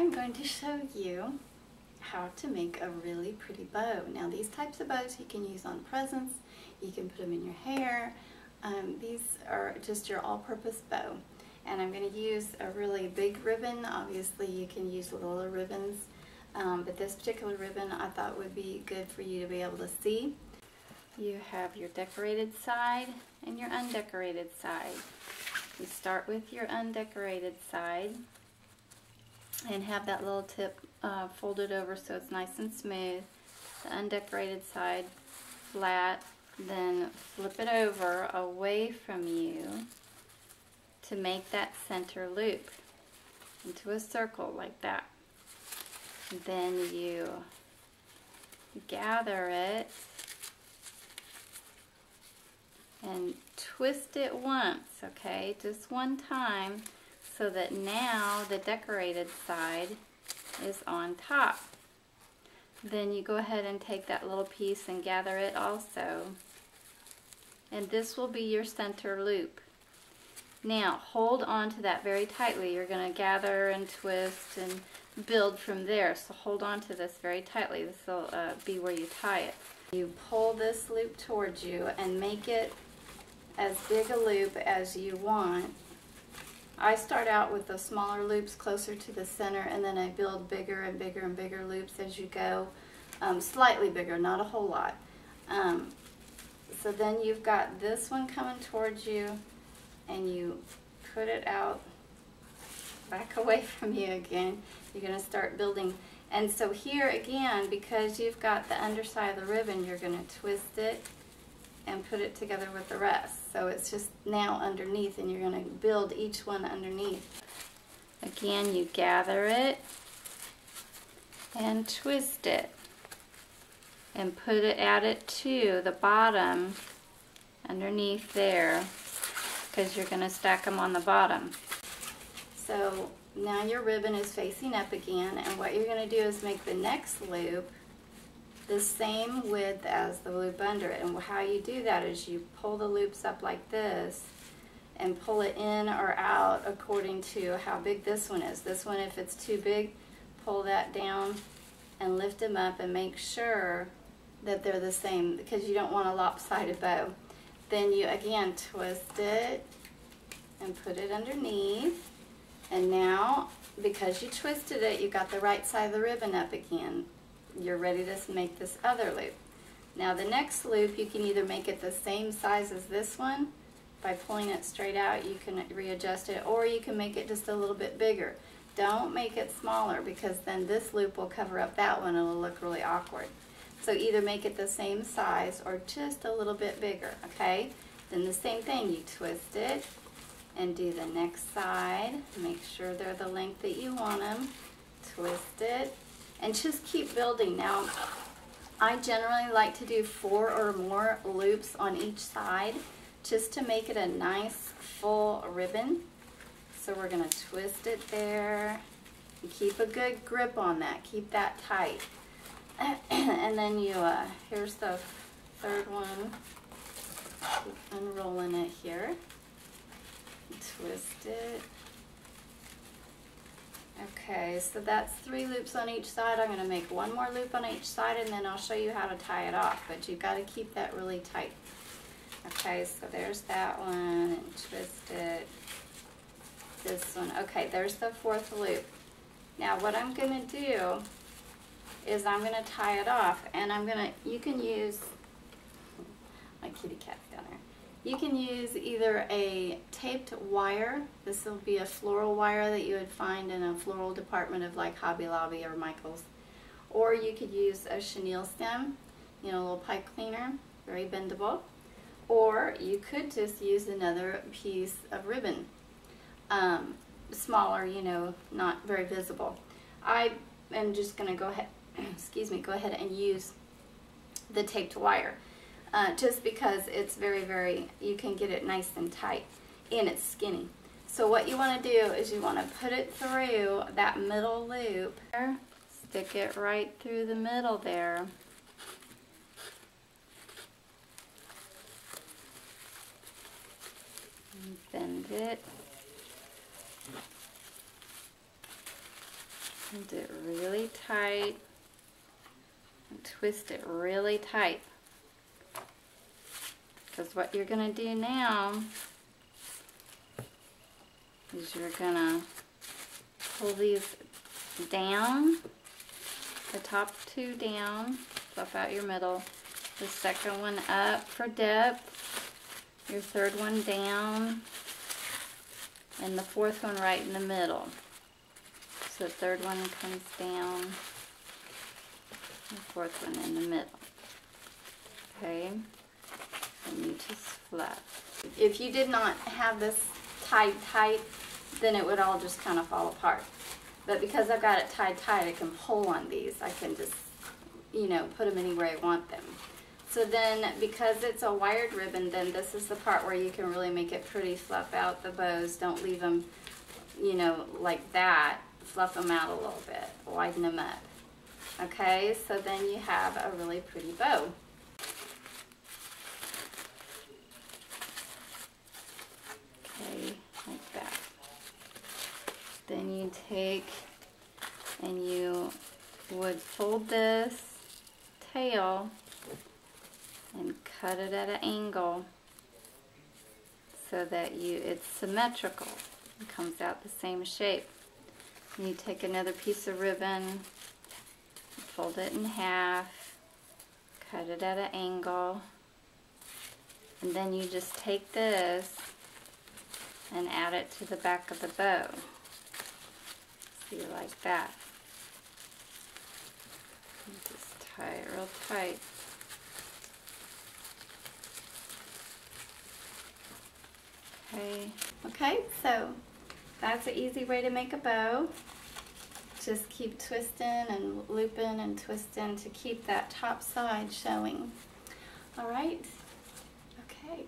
I'm going to show you how to make a really pretty bow. Now these types of bows you can use on presents, you can put them in your hair. These are just your all-purpose bow. And I'm going to use a really big ribbon. Obviously you can use little ribbons, but this particular ribbon I thought would be good for you to be able to see. You have your decorated side and your undecorated side. You start with your undecorated side and have that little tip folded over so it's nice and smooth. The undecorated side flat, then flip it over away from you to make that center loop into a circle like that. Then you gather it and twist it once, okay, just one time, so that now the decorated side is on top. Then you go ahead and take that little piece and gather it also, and this will be your center loop. Now hold on to that very tightly. You're going to gather and twist and build from there, so hold on to this very tightly. This will be where you tie it. You pull this loop towards you and make it as big a loop as you want. I start out with the smaller loops closer to the center, and then I build bigger and bigger and bigger loops as you go. Slightly bigger, not a whole lot. So then you've got this one coming towards you, and you put it out back away from you again. You're going to start building. And so here again, because you've got the underside of the ribbon, you're going to twist it and put it together with the rest. So it's just now underneath, and you're going to build each one underneath. Again, you gather it and twist it and put it, add it to the bottom underneath there, because you're going to stack them on the bottom. So now your ribbon is facing up again, and what you're going to do is make the next loop the same width as the loop under it. And how you do that is you pull the loops up like this and pull it in or out according to how big this one is. This one, if it's too big, pull that down and lift them up and make sure that they're the same, because you don't want a lopsided bow. Then you again twist it and put it underneath, and now because you twisted it, you got the right side of the ribbon up again. You're ready to make this other loop. Now the next loop, you can either make it the same size as this one by pulling it straight out. You can readjust it, or you can make it just a little bit bigger. Don't make it smaller, because then this loop will cover up that one and it'll look really awkward. So either make it the same size or just a little bit bigger, okay? Then the same thing, you twist it and do the next side. Make sure they're the length that you want them. Twist it and just keep building. Now, I generally like to do 4 or more loops on each side just to make it a nice full ribbon. So we're going to twist it there and keep a good grip on that. Keep that tight. And then you, here's the third one. Keep unrolling it here. Twist it. Okay, so that's 3 loops on each side. I'm going to make 1 more loop on each side, and then I'll show you how to tie it off, but you've got to keep that really tight. Okay, so there's that one, and twist it. This one. Okay, there's the 4th loop. Now what I'm going to do is I'm going to tie it off, and you can use, my kitty cat's down there. You can use either a taped wire. This will be a floral wire that you would find in a floral department of like Hobby Lobby or Michael's. Or you could use a chenille stem, you know, a little pipe cleaner, very bendable. Or you could just use another piece of ribbon, smaller, you know, not very visible. I am just going to go ahead, excuse me, go ahead and use the taped wire. Just because it's very, you can get it nice and tight, and it's skinny. So what you want to do is you want to put it through that middle loop. Stick it right through the middle there. And bend it. And do it really tight. And twist it really tight. Because what you're going to do now is you're going to pull these down, the top two down, fluff out your middle, the second one up for depth, your third one down, and the fourth one right in the middle. So the third one comes down, the fourth one in the middle. Okay, and you just fluff. If you did not have this tied tight, then it would all just kind of fall apart. But because I've got it tied tight, I can pull on these. I can just, you know, put them anywhere I want them. So then, because it's a wired ribbon, then this is the part where you can really make it pretty. Fluff out the bows. Don't leave them, you know, like that. Fluff them out a little bit. Widen them up. Okay, so then you have a really pretty bow. Okay, like that. Then you take and you would fold this tail and cut it at an angle so that it's symmetrical. It comes out the same shape. And you take another piece of ribbon, fold it in half, cut it at an angle, and then you just take this and add it to the back of the bow. See, like that. And just tie it real tight. Okay, so that's an easy way to make a bow. Just keep twisting and looping and twisting to keep that top side showing. All right, okay.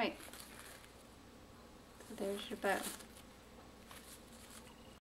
Alright, so there's your bow.